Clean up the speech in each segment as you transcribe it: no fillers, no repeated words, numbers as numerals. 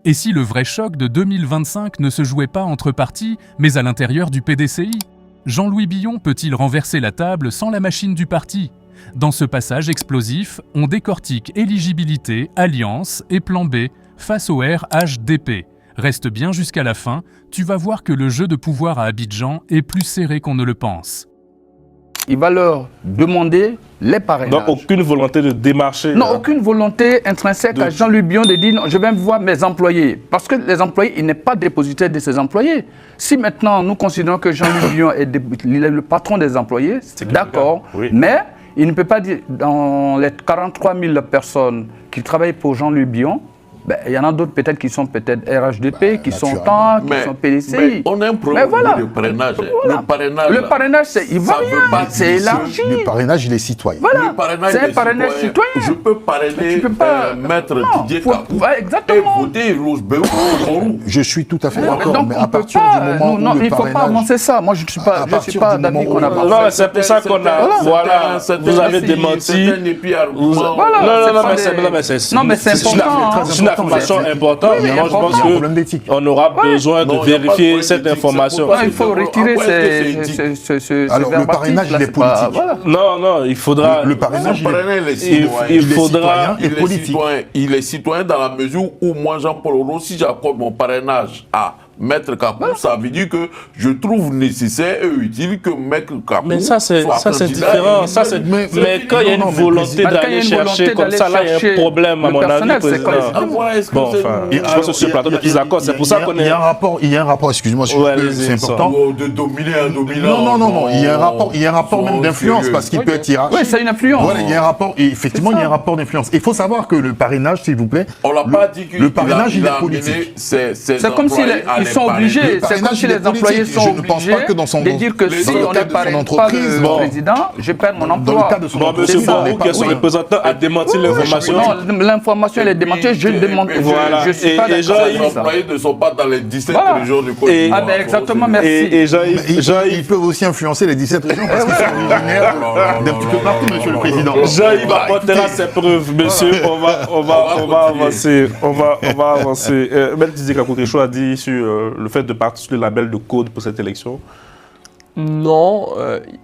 Et si le vrai choc de 2025 ne se jouait pas entre partis, mais à l'intérieur du PDCI? Jean-Louis Billon peut-il renverser la table sans la machine du parti? Dans ce passage explosif, on décortique éligibilité, alliance et plan B face au RHDP. Reste bien jusqu'à la fin, tu vas voir que le jeu de pouvoir à Abidjan est plus serré qu'on ne le pense. Il va leur demander les parrainages. Donc aucune volonté de démarcher. Non, aucune volonté intrinsèque à Jean-Louis Billon de dire non, je vais voir mes employés. Parce que les employés, il n'est pas dépositaire de ses employés. Si maintenant nous considérons que Jean-Louis Billon est le patron des employés, c'est d'accord, oui. Mais il ne peut pas dire dans les 43 000 personnes qui travaillent pour Jean-Louis Billon, ben, il y en a d'autres peut-être qui sont peut-être RHDP, qui sont TAN, qui sont PDCI. Mais on a un problème de parrainage. Voilà. Le parrainage, il va rien, c'est élargi. Le parrainage, il est citoyen. Voilà, c'est un parrainage citoyen. Je peux parrainer Maître Didier Kakou et voter Rose Béou. Je suis tout à fait d'accord, donc mais on à peut partir pas, du moment où il ne faut pas avancer ça. Moi, je ne suis pas d'avis qu'on avance. Non, mais c'est pour ça qu'on a... Voilà, vous avez démenti. Non, mais c'est important. C'est une affirmation importante. Moi, je pense qu'on aura besoin de vérifier cette information. Il faut retirer ce alors, le parrainage, il est politique. Non, il faudra... Le parrainage, il faudra... Il est citoyen dans la mesure où moi, Jean-Paul Oro, si j'accorde mon parrainage à Maître Kakou, ça veut dire que je trouve nécessaire et utile que Maître Kakou. Mais ça, c'est différent. Mais quand il y a une volonté d'aller chercher comme ça, là, il y a un problème, à mon avis, président. Bon, enfin, je pense que sur le plateau de tous accords, c'est pour ça qu'on est. Il y a un rapport, excuse-moi, c'est important. De dominer un dominant. Non, il y a un rapport même d'influence parce qu'il peut être hiérarchique. Oui, c'est une influence. Voilà, il y a un rapport, effectivement, il y a un rapport d'influence. Il faut savoir que le parrainage, s'il vous plaît, on l'a pas dit que le parrainage, il est politique. C'est comme si ils sont obligés, c'est comme si les employés sont obligés de dire que si on ne parraine pas le président, je perds mon emploi. Bon, M. Barou, qui est son représentant, a démenti l'information. Non, l'information, elle est démentie, je demande. Je suis pas d'accord. Les employés ne sont pas dans les 17 régions du Côte d'Ivoire. Ah ben exactement, merci. Et ils peuvent aussi influencer les 17 régions parce qu'ils sont originaires d'un petit peu partout, monsieur le président. Jean-Yves apportera ses preuves, monsieur. On va avancer. On va avancer. Même Didier Kakou a dit sur le fait de partir sur le label de code pour cette élection. Non,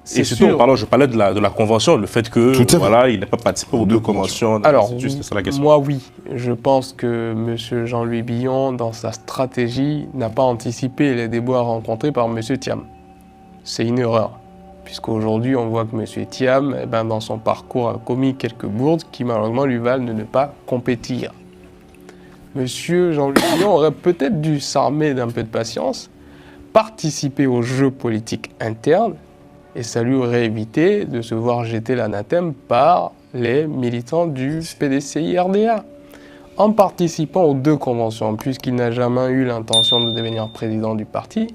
c'est surtout, sûr. je parlais de la convention, le fait que voilà, il n'a pas participé aux deux conventions. Alors, c'est ça la question. Moi, oui. Je pense que M. Jean-Louis Billon, dans sa stratégie, n'a pas anticipé les déboires rencontrés par M. Thiam. C'est une erreur. Puisqu'aujourd'hui, on voit que M. Thiam, dans son parcours, a commis quelques bourdes qui, malheureusement, lui valent de ne pas compétir. M. Jean-Louis Billon aurait peut-être dû s'armer d'un peu de patience, participer au jeu politique interne, et ça lui aurait évité de se voir jeter l'anathème par les militants du PDCI-RDA. En participant aux deux conventions, puisqu'il n'a jamais eu l'intention de devenir président du parti,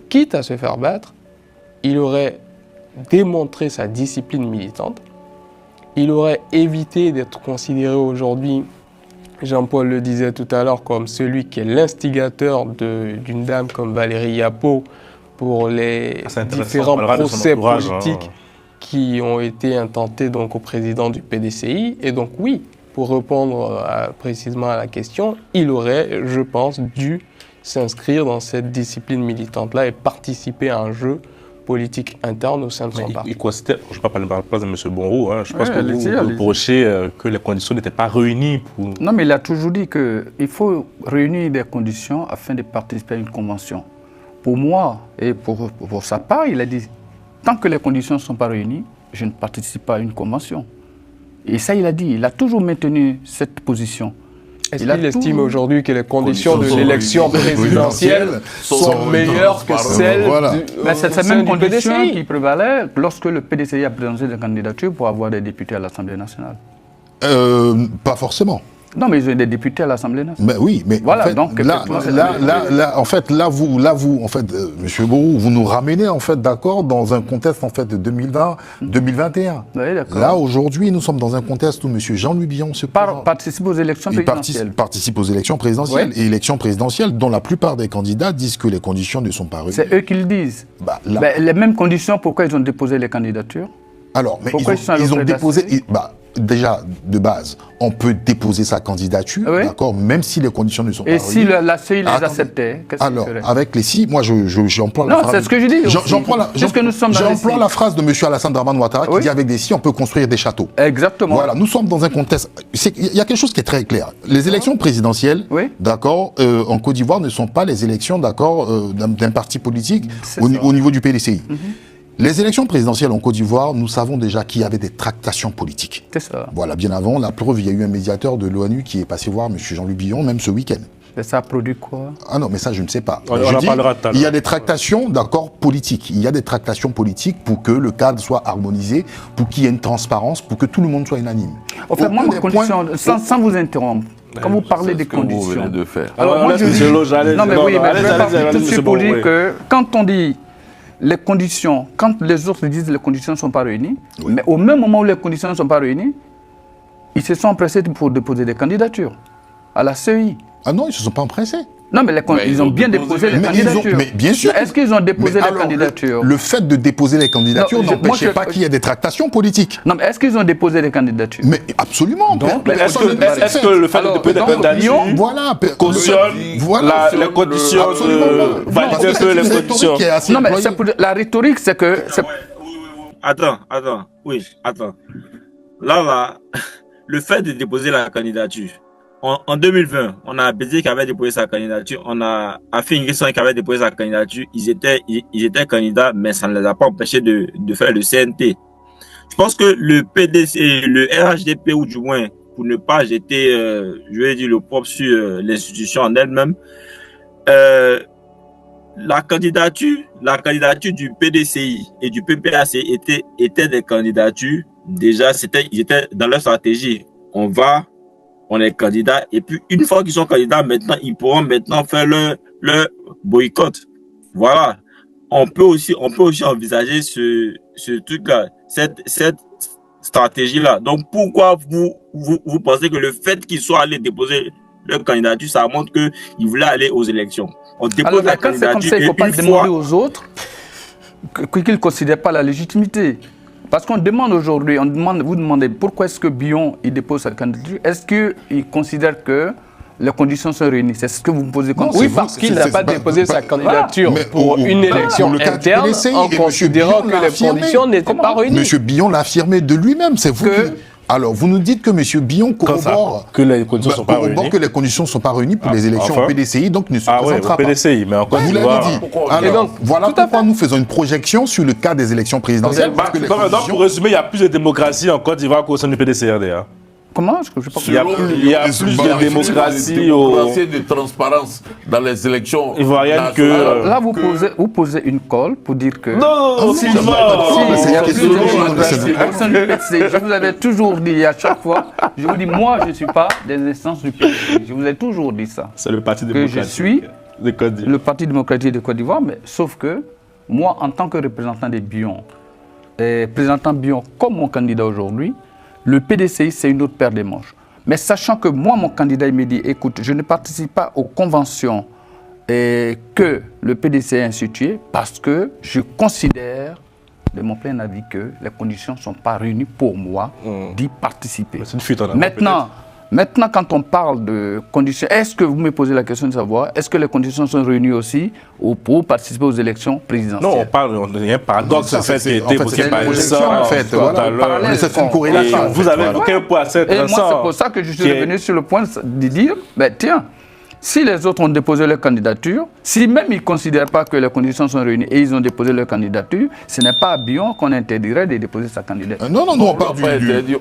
quitte à se faire battre, il aurait démontré sa discipline militante, il aurait évité d'être considéré aujourd'hui, Jean-Paul le disait tout à l'heure, comme celui qui est l'instigateur d'une dame comme Valérie Yapo pour les différents procès politiques qui ont été intentés donc, au président du PDCI. Et donc oui, pour répondre précisément à la question, il aurait, je pense, dû s'inscrire dans cette discipline militante-là et participer à un jeu politique interne au sein de son parti. Je ne vais pas parler par la place de M. Bonroux. Je pense que vous reprochez que les conditions n'étaient pas réunies pour... Non, mais il a toujours dit qu'il faut réunir des conditions afin de participer à une convention. Pour moi, et pour sa part, il a dit, tant que les conditions ne sont pas réunies, je ne participe pas à une convention. Et ça, il a dit, il a toujours maintenu cette position. Est-ce qu'il estime aujourd'hui que les conditions de l'élection présidentielle sont meilleures que celles c'est la même condition qui prévalait lorsque le PDCI a présenté des candidatures pour avoir des députés à l'Assemblée nationale. Pas forcément. Non, mais ils ont des députés à l'Assemblée nationale. Mais oui, mais voilà, en fait, donc, là, vous, Monsieur Borou, vous nous ramenez en fait d'accord dans un contexte en fait de 2020-2021. Oui, là, aujourd'hui, nous sommes dans un contexte où Monsieur Jean-Louis Billon participe aux élections présidentielles. Participe aux élections présidentielles. Oui. Et élections présidentielles dont la plupart des candidats disent que les conditions ne sont pas réunies. C'est eux qui le disent. Les mêmes conditions, pourquoi ils ont déposé les candidatures? Alors, mais ils ont déposé... déjà, de base, on peut déposer sa candidature, d'accord, même si les conditions ne sont pas réunies. Et si la CEI les acceptait, qu'est-ce qu'il ferait? Avec les si, moi, j'emploie la phrase... Non, c'est ce que je dis. J'emploie la phrase de M. Alassane Dramane Ouattara qui dit avec des si, on peut construire des châteaux. Exactement. Voilà, nous sommes dans un contexte... Il y a quelque chose qui est très clair. Les élections présidentielles, d'accord, en Côte d'Ivoire ne sont pas les élections, d'accord, d'un parti politique au niveau du PDCI. Les élections présidentielles en Côte d'Ivoire, nous savons déjà qu'il y avait des tractations politiques. C'est ça. Voilà, bien avant, la preuve, il y a eu un médiateur de l'ONU qui est passé voir M. Jean-Louis Billon, même ce week-end. Mais ça a produit quoi? Ah non, mais ça, je ne sais pas. On en parlera tout à l'heure. Il y a des tractations, d'accord, politiques. Il y a des tractations politiques pour que le cadre soit harmonisé, pour qu'il y ait une transparence, pour que tout le monde soit unanime. En fait, moi, ma condition, sans vous interrompre, quand vous parlez des conditions... vous venez de faire. Alors, moi, je dis... Non, mais oui, mais je vais partir tout de suite pour dire que quand on dit... Les conditions, quand les autres disent que les conditions ne sont pas réunies, mais au même moment où les conditions ne sont pas réunies, ils se sont empressés pour déposer des candidatures à la CEI. Ah non, ils ne se sont pas empressés. Non, mais ils ont bien déposé les candidatures. Mais bien sûr. Est-ce qu'ils ont déposé les candidatures? Le fait de déposer les candidatures n'empêchait pas qu'il y ait des tractations politiques. Non, mais est-ce qu'ils ont déposé les candidatures? Mais absolument. Est-ce que le fait de déposer des candidatures cautionne les conditions, valider un peu les conditions? Non, mais la rhétorique, c'est que... Attends. Là, le fait de déposer la candidature, en 2020, on a Béziers qui avait déposé sa candidature, on a Affi N'Guessan qui avait déposé sa candidature, ils étaient candidats, mais ça ne les a pas empêchés de faire le CNT. Je pense que le PDC, le RHDP, ou du moins, pour ne pas jeter, je vais dire, le propre sur l'institution en elle-même, la candidature du PDCI et du PPAC étaient des candidatures, déjà, ils étaient dans leur stratégie. On est candidat, et puis une fois qu'ils sont candidats, maintenant, ils pourront maintenant faire leur boycott. Voilà. On peut aussi envisager ce truc-là, cette stratégie-là. Donc, pourquoi vous pensez que le fait qu'ils soient allés déposer leur candidature, ça montre qu'ils voulaient aller aux élections? On dépose la candidature. C'est comme ça, il ne faut pas demander aux autres qu'ils ne considèrent pas la légitimité. Parce qu'on demande aujourd'hui, vous demandez pourquoi est-ce que Billon il dépose sa candidature? Est-ce qu'il considère que les conditions sont réunies? C'est ce que vous me posez comme question. Oui, parce qu'il n'a pas déposé sa candidature pour une élection interne en considérant que les conditions n'étaient pas réunies. M. Billon l'a affirmé de lui-même, c'est vous qui... Alors, vous nous dites que M. Billon corrobore que les conditions ne sont pas réunies. Que les conditions ne sont pas réunies pour les élections au PDCI, donc ne se présentera pas. PDCI, mais encore vous l'avez dit. Alors, voilà pourquoi nous faisons une projection sur le cas des élections présidentielles. Donc, pour résumer, il y a plus de démocratie en Côte d'Ivoire qu'au sein du PDCRD. Comment? Il y a plus de démocratie de transparence dans les élections ivoiriennes que... Là, vous posez une colle pour dire que... Non, je vous avais toujours dit à chaque fois, je vous dis, moi, je ne suis pas des instances du PDC. Je vous ai toujours dit ça. C'est le Parti démocratique. Que je suis le Parti démocratique de Côte d'Ivoire, mais sauf que moi, en tant que représentant des Billon, présentant Billon comme mon candidat aujourd'hui, le PDCI, c'est une autre paire de manches. Mais sachant que moi, mon candidat, il me dit, écoute, je ne participe pas aux conventions que le PDCI a instituées parce que je considère, de mon plein avis, que les conditions ne sont pas réunies pour moi d'y participer. C'est une fuite en avant, Maintenant, quand on parle de conditions, est-ce que vous me posez la question de savoir, est-ce que les conditions sont réunies aussi pour participer aux élections présidentielles? Non, on parle, il y a un paradoxe en fait qui a été évoqué par ça, en fait, voilà. C'est une corrélation. Vous avez aucun point assez intéressant. Et moi, c'est pour ça que je suis revenu sur le point de dire, ben tiens, si les autres ont déposé leur candidature, si même ils ne considèrent pas que les conditions sont réunies et ils ont déposé leur candidature, ce n'est pas à Billon qu'on interdirait de déposer sa candidature. Non, on parle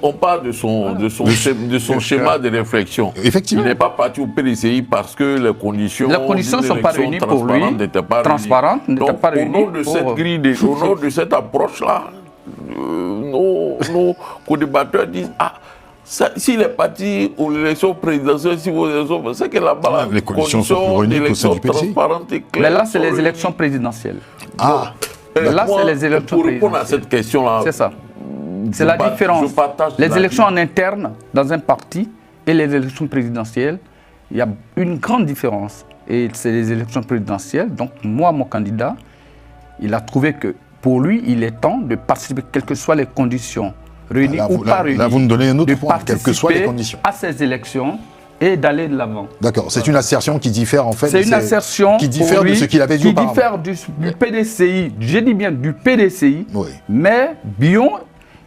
on parle de son schéma de réflexion. Effectivement. Il n'est pas parti au PDCI parce que les conditions ne sont pas réunies pour lui. Transparentes n'étaient pas réunies. Au nom de cette grille, au nom de cette approche-là, nos co-débatteurs disent s'il est parti aux élections présidentielles, c'est que là-bas, les conditions sont plus réunies qu'au sein du PDCI. Mais là, c'est les élections présidentielles. Là, c'est les élections présidentielles. Pour répondre à cette question-là, c'est ça. C'est la différence. Les élections en interne, dans un parti, et les élections présidentielles, il y a une grande différence. Et c'est les élections présidentielles. Donc, moi, mon candidat, il a trouvé que pour lui, il est temps de participer, quelles que soient les conditions réunis ou pas réunis, là, vous nous donnez un autre de point, quelles que soient les conditions. À ces élections et d'aller de l'avant. D'accord, c'est une assertion qui diffère en fait. C'est une assertion qui diffère de ce qu'il avait dit auparavant. Qui diffère du PDCI, je dis bien du PDCI, oui. Mais Billon,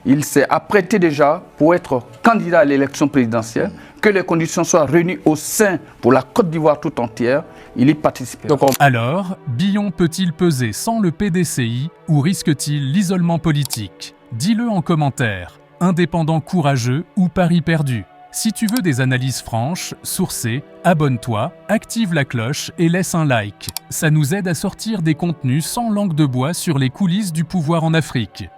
il s'est apprêté déjà pour être candidat à l'élection présidentielle, que les conditions soient réunies au sein pour la Côte d'Ivoire tout entière, il y participe. Alors, Billon peut-il peser sans le PDCI ou risque-t-il l'isolement politique? Dis-le en commentaire. Indépendant courageux ou pari perdu? Si tu veux des analyses franches, sourcées, abonne-toi, active la cloche et laisse un like. Ça nous aide à sortir des contenus sans langue de bois sur les coulisses du pouvoir en Afrique.